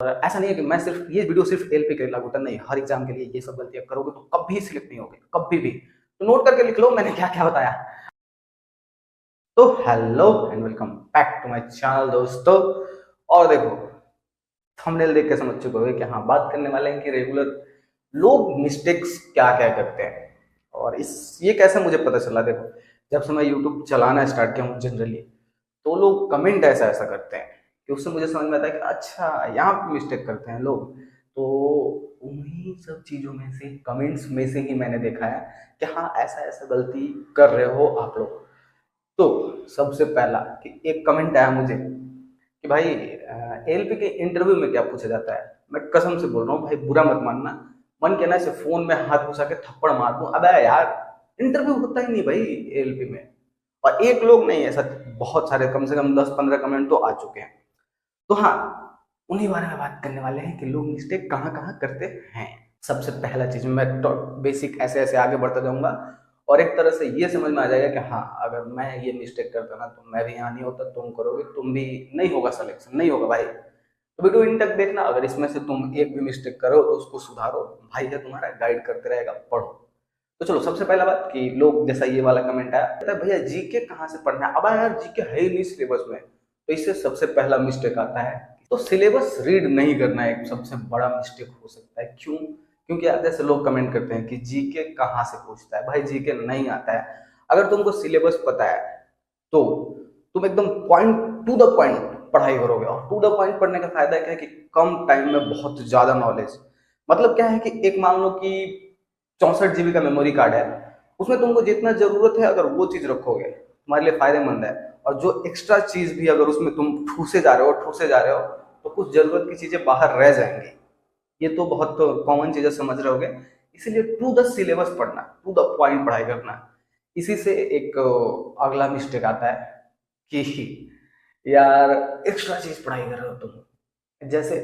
ऐसा नहीं है कि मैं सिर्फ ये वीडियो सिर्फ एलपी के लिए लागू होता नहीं, हर एग्जाम के लिए ये सब गलतियां करोगे तो कभी सिलेक्ट नहीं होगे, कभी भी। तो नोट करके लिख लो मैंने क्या क्या बताया। तो hello and welcome back to my channel दोस्तों। और देखो, थंबनेल देख के समझ चुके हो कि हाँ, बात करने वाले हैं कि रेगुलर लोग मिस्टेक्स क्या क्या करते हैं। और इस ये कैसे मुझे पता चला, देखो जब से मैं यूट्यूब चलाना स्टार्ट किया हूँ जनरली, तो लोग कमेंट ऐसा ऐसा करते हैं कि उससे मुझे समझ में आता है कि अच्छा यहाँ पे मिस्टेक करते हैं लोग। तो उन्हीं सब चीज़ों में से, कमेंट्स में से ही मैंने देखा है कि हाँ, ऐसा ऐसा गलती कर रहे हो आप लोग। तो सबसे पहला कि एक कमेंट आया मुझे कि भाई एलपी के इंटरव्यू में क्या पूछा जाता है। मैं कसम से बोल रहा हूँ भाई, बुरा मत मानना, मन किया ना इसे फोन में हाथ घुसा के थप्पड़ मार दूं। अबे यार, इंटरव्यू होता ही नहीं भाई एलपी में। और एक लोग नहीं, ऐसा बहुत सारे, कम से कम 10-15 कमेंट तो आ चुके हैं। तो हाँ, उन्हीं बारे में बात करने वाले हैं कि लोग मिस्टेक कहाँ कहाँ करते हैं। सबसे पहला चीज, मैं बेसिक ऐसे ऐसे आगे बढ़ता जाऊंगा और एक तरह से ये समझ में आ जाएगा कि हाँ, अगर मैं ये मिस्टेक करता ना तो मैं भी यहाँ नहीं होता, तुम करोगे, तुम भी नहीं होगा, सिलेक्शन नहीं होगा भाई। तो वीडियो इन तक देखना, अगर इसमें से तुम एक भी मिस्टेक करो तो उसको सुधारो, भाई है तुम्हारा, गाइड करते रहेगा, पढ़ो। तो चलो, सबसे पहला बात कि लोग, जैसा ये वाला कमेंट आया, कहता है भैया जीके कहाँ से पढ़ना है। अब यार, जीके है ही नहीं सिलेबस में। तो इससे सबसे पहला मिस्टेक आता है, तो सिलेबस रीड नहीं करना एक सबसे बड़ा मिस्टेक हो सकता है। क्यों? क्योंकि यार जैसे लोग कमेंट करते हैं कि जीके कहाँ से पूछता है, भाई जीके नहीं आता है। अगर तुमको सिलेबस पता है तो तुम एकदम पॉइंट टू द पॉइंट पढ़ाई करोगे। और टू द पॉइंट पढ़ने का फायदा क्या है कि कम टाइम में बहुत ज्यादा नॉलेज। मतलब क्या है कि एक मान लो कि 64 GB का मेमोरी कार्ड है, उसमें तुमको जितना जरूरत है अगर वो चीज रखोगे तुम्हारे लिए फायदेमंद है। और जो एक्स्ट्रा चीज भी अगर उसमें तुम ठूसे जा रहे हो तो कुछ जरूरत की चीजें बाहर रह जाएंगी। ये तो बहुत कॉमन चीजें समझ रहे होगे। इसीलिए टू द सिलेबस पढ़ना, टू द पॉइंट पढ़ाई करना। इसी से एक अगला मिस्टेक आता है कि यार एक्स्ट्रा चीज पढ़ाई कर रहे हो तुम। जैसे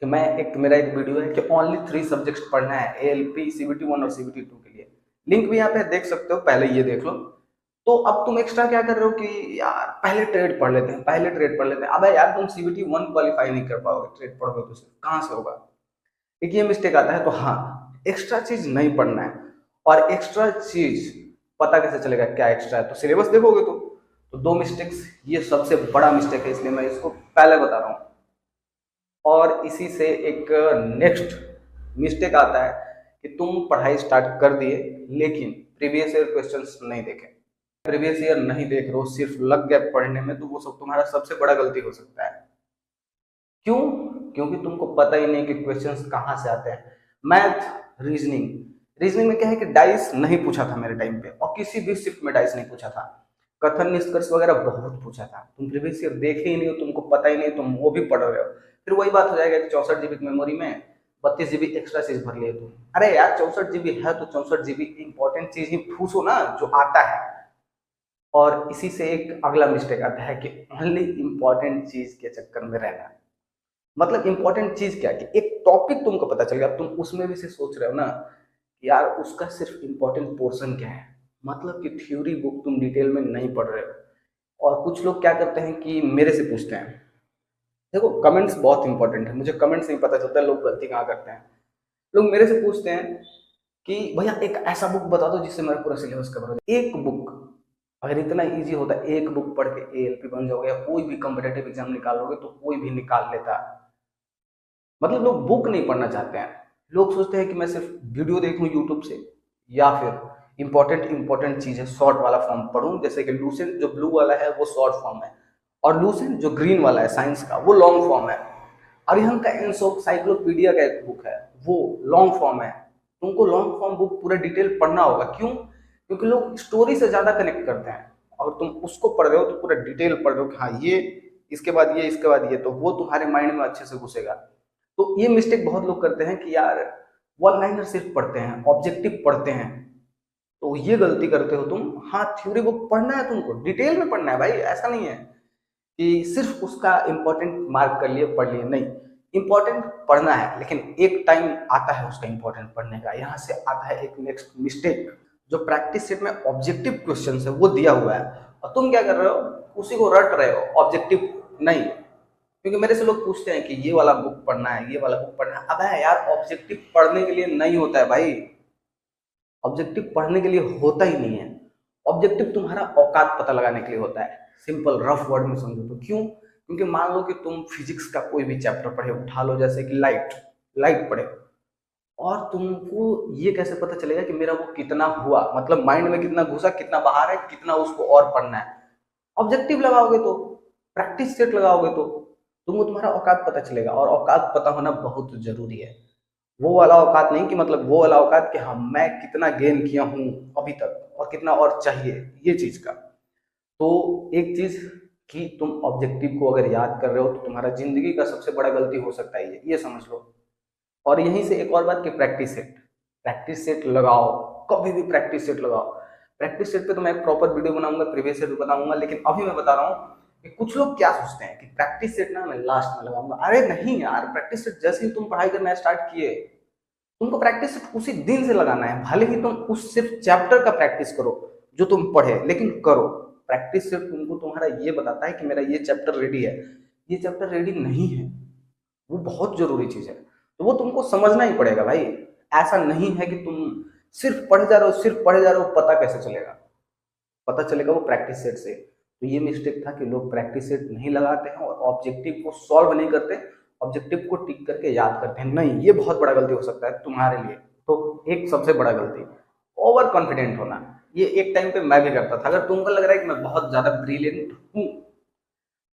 कि मेरा एक वीडियो है कि ओनली 3 सब्जेक्ट्स पढ़ना है एएलपी CBT 1 और CBT 2 के लिए। लिंक भी यहाँ पे देख सकते हो, पहले ये देख लो। तो अब तुम एक्स्ट्रा क्या कर रहे हो कि यार पहले ट्रेड पढ़ लेते हैं, पहले ट्रेड पढ़ लेते हैं। अबे यार, तुम CBT 1 क्वालिफाई नहीं कर पाओगे, ट्रेड पढ़ोगे तो सिर्फ कहाँ से होगा। एक ये मिस्टेक आता है। तो हाँ, एक्स्ट्रा चीज नहीं पढ़ना है। और एक्स्ट्रा चीज पता कैसे चलेगा क्या एक्स्ट्रा है, तो सिलेबस देखोगे तो 2 मिस्टेक्स, ये सबसे बड़ा मिस्टेक है, इसलिए मैं इसको पहले बता रहा हूँ। और इसी से एक नेक्स्ट मिस्टेक आता है कि तुम पढ़ाई स्टार्ट कर दिए लेकिन प्रीवियस ईयर क्वेश्चंस नहीं देखे। प्रीवियस ईयर नहीं देख रहे हो, सिर्फ लग गए पढ़ने में, तो वो सब तुम्हारा सबसे बड़ा गलती हो सकता है। क्यों? क्योंकि तुमको पता ही नहीं कि क्वेश्चंस कहाँ से आते हैं। मैथ, रीजनिंग में क्या है कि डाइस नहीं पूछा था मेरे टाइम पे, और किसी भी शिफ्ट में डाइस नहीं पूछा था। कथन निष्कर्ष वगैरह बहुत पूछा था। तुम प्रीवियस ईयर देखे ही नहीं हो, तुमको पता ही नहीं, तुम वो भी पढ़ रहे हो। फिर वही बात हो जाएगा कि 64 GB की मेमोरी में 32 GB एक्स्ट्रा चीज भर लिए तुम। अरे यार, 64 GB है तो 64 GB इंपॉर्टेंट चीज ही ठूसो ना, जो आता है। और इसी से एक अगला मिस्टेक आता है कि ओनली इंपॉर्टेंट चीज के चक्कर में रहना। मतलब इंपॉर्टेंट चीज क्या, कि एक टॉपिक तुमको पता चल गया, अब तुम उसमें भी से सोच रहे हो ना कि यार उसका सिर्फ इंपॉर्टेंट पोर्शन क्या है। मतलब कि थ्योरी बुक तुम डिटेल में नहीं पढ़ रहे हो। और कुछ लोग क्या करते हैं कि मेरे से पूछते हैं, देखो कमेंट्स बहुत इंपॉर्टेंट है, मुझे कमेंट्स नहीं पता चलता लोग गलती कहाँ करते हैं। लोग मेरे से पूछते हैं कि भैया एक ऐसा बुक बता दो जिससे मेरा पूरा सिलेबस कवर हो जाए। एक बुक, अगर इतना इजी होता है एक बुक पढ़ के एएलपी बन जाओगे या कोई भी कॉम्पिटेटिव एग्जाम निकालोगे तो कोई भी निकाल लेता। मतलब लोग बुक नहीं पढ़ना चाहते हैं। लोग सोचते हैं कि मैं सिर्फ वीडियो देखूं यूट्यूब से, या फिर इंपॉर्टेंट चीज है शॉर्ट वाला फॉर्म पढूं। जैसे कि लूसेंट जो ब्लू वाला है वो शॉर्ट फॉर्म है, और लूसेंट जो ग्रीन वाला है साइंस का वो लॉन्ग फॉर्म है। अरिहंत का एनसाइक्लोपीडिया का एक बुक है, वो लॉन्ग फॉर्म है। तुमको लॉन्ग फॉर्म बुक पूरा डिटेल पढ़ना होगा। क्यों? क्योंकि लोग स्टोरी से ज्यादा कनेक्ट करते हैं। और तुम उसको पढ़ रहे हो तो पूरा डिटेल पढ़ रहे हो कि हाँ ये, इसके बाद ये, इसके बाद ये, तो वो तुम्हारे माइंड में अच्छे से घुसेगा। तो ये मिस्टेक बहुत लोग करते हैं कि यार वन लाइनर सिर्फ पढ़ते हैं, ऑब्जेक्टिव पढ़ते हैं। तो ये गलती करते हो तुम। हाँ, थ्योरी बुक पढ़ना है, तुमको डिटेल में पढ़ना है भाई। ऐसा नहीं है कि सिर्फ उसका इंपॉर्टेंट मार्क कर लिए, पढ़ लिए, नहीं। इंपॉर्टेंट पढ़ना है, लेकिन एक टाइम आता है उसका इंपॉर्टेंट पढ़ने का। यहाँ से आता है एक नेक्स्ट मिस्टेक, जो प्रैक्टिस सेट में ऑब्जेक्टिव क्वेश्चन है वो दिया हुआ है और तुम क्या कर रहे हो, उसी को रट रहे हो, ऑब्जेक्टिव नहीं। क्योंकि मेरे से लोग पूछते हैं कि ये वाला बुक पढ़ना है, ये वाला बुक पढ़ना है। अबे यार, ऑब्जेक्टिव पढ़ने के लिए नहीं होता है भाई, ऑब्जेक्टिव पढ़ने के लिए होता ही नहीं है। ऑब्जेक्टिव तुम्हारा औकात पता लगाने के लिए होता है। सिंपल रफ वर्ड में समझो तो। क्यों? क्योंकि मान लो कि तुम फिजिक्स का कोई भी चैप्टर पढ़े, उठा लो जैसे कि लाइट लाइट पढ़े, और तुमको ये कैसे पता चलेगा कि मेरा वो कितना हुआ, मतलब माइंड में कितना घुसा, कितना बाहर है, कितना उसको और पढ़ना है। ऑब्जेक्टिव लगाओगे तो, प्रैक्टिस सेट लगाओगे तो तुमको तुम्हारा औकात पता चलेगा। और औकात पता होना बहुत जरूरी है। वो वाला औकात नहीं कि मतलब वो वाला औकात कि हाँ मैं कितना गेन किया हूं अभी तक और कितना और चाहिए, ये चीज का। तो एक चीज कि तुम ऑब्जेक्टिव को अगर याद कर रहे हो तो तुम्हारा जिंदगी का सबसे बड़ा गलती हो सकता है ये समझ लो। और यहीं से एक और बात कि प्रैक्टिस सेट लगाओ, कभी भी प्रैक्टिस सेट लगाओ। प्रैक्टिस सेट पे तो मैं एक प्रॉपर वीडियो बनाऊंगा, प्रीवियस सेट बताऊंगा, लेकिन अभी मैं बता रहा हूँ कि कुछ लोग क्या सोचते हैं कि प्रैक्टिस सेट ना मैं लास्ट में लगाऊंगा। अरे नहीं यार, प्रैक्टिस सेट जैसे ही तुम पढ़ाई करना स्टार्ट किए, तुमको प्रैक्टिस सेट उसी दिन से लगाना है। भले ही तुम उस सिर्फ चैप्टर का प्रैक्टिस करो जो तुम पढ़े, लेकिन करो। प्रैक्टिस सेट तुमको तुम्हारा ये बताता है कि मेरा ये चैप्टर रेडी है, ये चैप्टर रेडी नहीं है। वो बहुत जरूरी चीज है, तो वो तुमको समझना ही पड़ेगा भाई। ऐसा नहीं है कि तुम सिर्फ पढ़े जा रहे हो, सिर्फ पढ़े जा रहे हो, पता कैसे चलेगा? पता चलेगा वो प्रैक्टिस सेट से। तो ये मिस्टेक था कि लोग प्रैक्टिस सेट नहीं लगाते हैं और ऑब्जेक्टिव को सॉल्व नहीं करते, ऑब्जेक्टिव को टिक करके याद करते हैं। नहीं, ये बहुत बड़ा गलती हो सकता है तुम्हारे लिए। तो एक सबसे बड़ा गलती, ओवर कॉन्फिडेंट होना। ये एक टाइम पे मैं भी करता था। अगर तुमको लग रहा है कि मैं बहुत ज्यादा ब्रिलियंट हूँ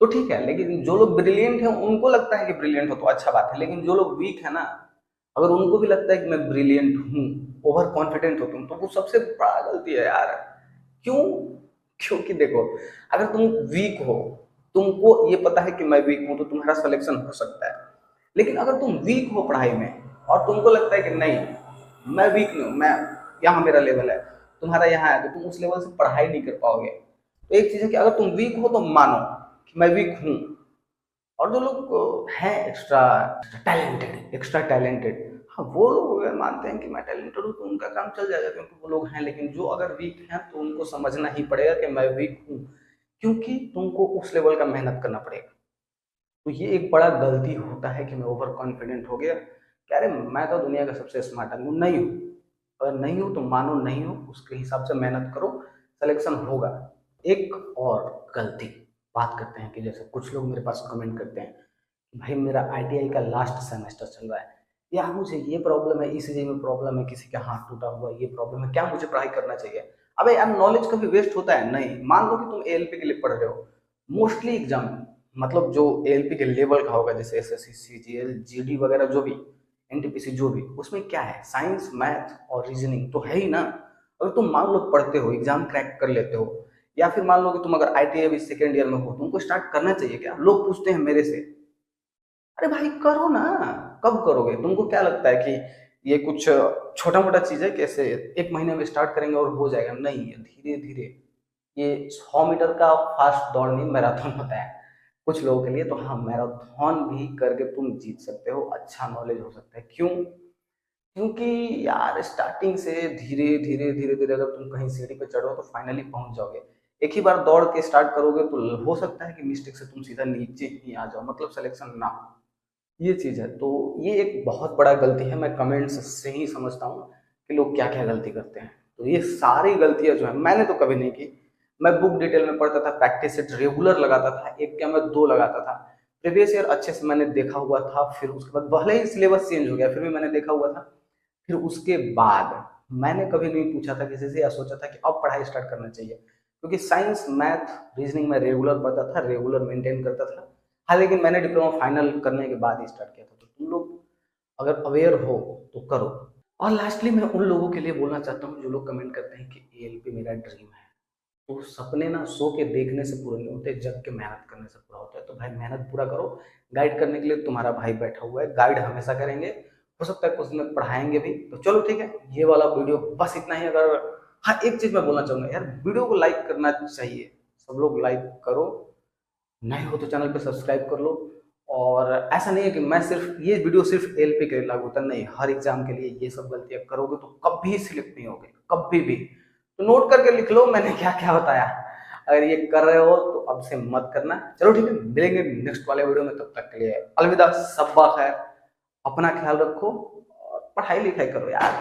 तो ठीक है, लेकिन जो लोग ब्रिलियंट हैं उनको लगता है कि ब्रिलियंट हो तो अच्छा बात है, लेकिन जो लोग वीक है ना, अगर उनको भी लगता है कि मैं ब्रिलियंट हूँ, ओवर कॉन्फिडेंट हो तुम, तो वो सबसे बड़ा गलती है यार। क्यों? क्योंकि देखो, अगर तुम वीक हो, तुमको ये पता है कि मैं वीक हूं, तो तुम्हारा सिलेक्शन हो सकता है। लेकिन अगर तुम वीक हो पढ़ाई में और तुमको लगता है कि नहीं मैं वीक नहीं हूं, मैं यहाँ मेरा लेवल है, तुम्हारा यहाँ है, तो तुम उस लेवल से पढ़ाई नहीं कर पाओगे। तो एक चीज है कि अगर तुम वीक हो तो मानो कि मैं वीक हूं। और जो लोग हैं एक्स्ट्रा टैलेंटेड, हाँ वो लोग अगर मानते हैं कि मैं टैलेंटेड हूँ तो उनका काम चल जाएगा, क्योंकि वो लोग हैं। लेकिन जो अगर वीक हैं तो उनको समझना ही पड़ेगा कि मैं वीक हूँ, क्योंकि तुमको उस लेवल का मेहनत करना पड़ेगा। तो ये एक बड़ा गलती होता है कि मैं ओवर कॉन्फिडेंट हो गया कि अरे मैं तो दुनिया का सबसे स्मार्ट आदमी हूँ। नहीं हूँ। अगर नहीं हो तो मानो नहीं हो, उसके हिसाब से मेहनत करो, सिलेक्शन होगा। एक और गलती बात करते हैं कि जैसे कुछ लोग मेरे पास कमेंट करते हैं कि भाई मेरा आईटीआई का लास्ट सेमेस्टर चल रहा है, या मुझे ये प्रॉब्लम है, ईसीजी में प्रॉब्लम है, किसी का हाथ टूटा हुआ, ये प्रॉब्लम है, क्या मुझे पढ़ाई करना चाहिए? अबे यार, नॉलेज कभी वेस्ट होता है नहीं। मान लो कि तुम एएलपी के लिए पढ़ रहे हो, मोस्टली एग्जाम मतलब जो एएलपी के लेवल का होगा, जैसे एसएससी, सीजीएल, जीडी वगैरह, जो भी एनटीपीसी, जो भी, उसमें क्या है, साइंस, मैथ और रीजनिंग तो है ही ना। अगर तुम मान लो पढ़ते हो, एग्जाम क्रैक कर लेते हो, या फिर मान लो कि तुम अगर आईटीआई अभी सेकेंड ईयर में हो, तुमको स्टार्ट करना चाहिए क्या? लोग पूछते हैं मेरे से। अरे भाई करो ना। कब करोगे? तुमको क्या लगता है कि ये कुछ छोटा मोटा चीज है? कैसे एक महीने में स्टार्ट करेंगे और हो जाएगा? नहीं, धीरे धीरे। ये 100 मीटर का फास्ट दौड़ नहीं, मैराथन होता है कुछ लोगों के लिए। तो हाँ, मैराथन भी करके तुम जीत सकते हो, अच्छा नॉलेज हो सकता है। क्यों? क्योंकि यार स्टार्टिंग से धीरे धीरे धीरे धीरे अगर तुम कहीं सीढ़ी पे चढ़ो तो फाइनली पहुंच जाओगे। एक ही बार दौड़ के स्टार्ट करोगे तो हो सकता है कि मिस्टेक से तुम सीधा नीचे ही आ जाओ, मतलब सिलेक्शन ना हो। ये चीज है। तो ये एक बहुत बड़ा गलती है। मैं कमेंट्स से ही समझता हूँ कि लोग क्या क्या गलती करते हैं। तो ये सारी गलतियां जो है मैंने तो कभी नहीं की। मैं बुक डिटेल में पढ़ता था, प्रैक्टिस सेट रेगुलर लगाता था, एक क्या मैं दो लगाता था। प्रीवियस ईयर अच्छे से मैंने देखा हुआ था, फिर उसके बाद भले ही सिलेबस चेंज हो गया फिर भी मैंने देखा हुआ था। फिर उसके बाद मैंने कभी नहीं पूछा था किसी से या सोचा था कि अब पढ़ाई स्टार्ट करना चाहिए, क्योंकि साइंस, मैथ, रीजनिंग में रेगुलर पढ़ता था, रेगुलर मेंटेन करता था। हाँ, लेकिन मैंने डिप्लोमा फाइनल करने के बाद ही स्टार्ट किया था। तो तुम लोग अगर अवेयर हो तो करो। और लास्टली मैं उन लोगों के लिए बोलना चाहता हूँ जो लोग कमेंट करते हैं कि एएलपी मेरा ड्रीम है। तो सपने ना सो के देखने से पूरे नहीं होते, जग के मेहनत करने से पूरा होता है। तो भाई मेहनत पूरा करो। गाइड करने के लिए तुम्हारा भाई बैठा हुआ है, गाइड हमेशा करेंगे। हो सकता है कुछ दिन में पढ़ाएंगे भी। तो चलो ठीक है, ये वाला वीडियो बस इतना ही। अगर हाँ, एक चीज मैं बोलना चाहूंगा यार, वीडियो को लाइक करना चाहिए, सब लोग लाइक करो। नए हो तो चैनल पे सब्सक्राइब कर लो। और ऐसा नहीं है कि मैं सिर्फ ये वीडियो सिर्फ एलपी के लिए लागू होता है, नहीं, हर एग्जाम के लिए ये सब गलतियां करोगे तो कभी सिलेक्ट नहीं होगे, कभी भी। तो नोट करके लिख लो मैंने क्या क्या बताया। अगर ये कर रहे हो तो अब से मत करना। चलो ठीक है, मिलेंगे नेक्स्ट वाले वीडियो में, तब तक के लिए अलविदा, सब्बा खैर, अपना ख्याल रखो और पढ़ाई लिखाई करो यार।